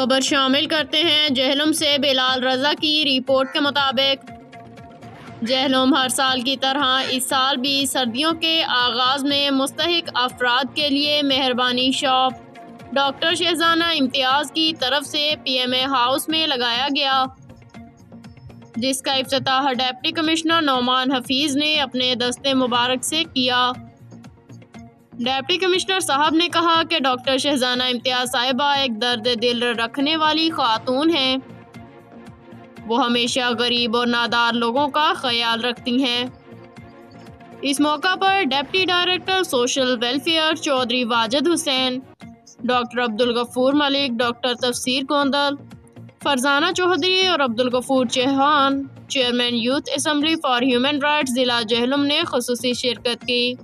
खबर शामिल करते हैं जहलम से। बिलाल रजा की रिपोर्ट के मुताबिक जहलम हर साल की तरह इस साल भी सर्दियों के आगाज़ में मुस्तहिक अफराद के लिए मेहरबानी शॉप डॉक्टर शहजाना इम्तियाज़ की तरफ से PMA हाउस में लगाया गया, जिसका इफ्तिताह डिप्टी कमिश्नर नौमान हफीज़ ने अपने दस्ते मुबारक से किया। डिप्टी कमिश्नर साहब ने कहा कि डॉक्टर शहजाना इम्तियाज़ साहिबा एक दर्द दिल रखने वाली खातून हैं। वो हमेशा गरीब और नादार लोगों का ख्याल रखती हैं। इस मौका पर deputy director social welfare Chaudhary Wajid Hussain, doctor Abdul Ghafoor Malik, doctor Tafseer Gondal, Farzana Chaudhary और Abdul Ghafoor Chauhan, chairman youth assembly for human rights जिला जहलम ने खुसूसी शिरकत की।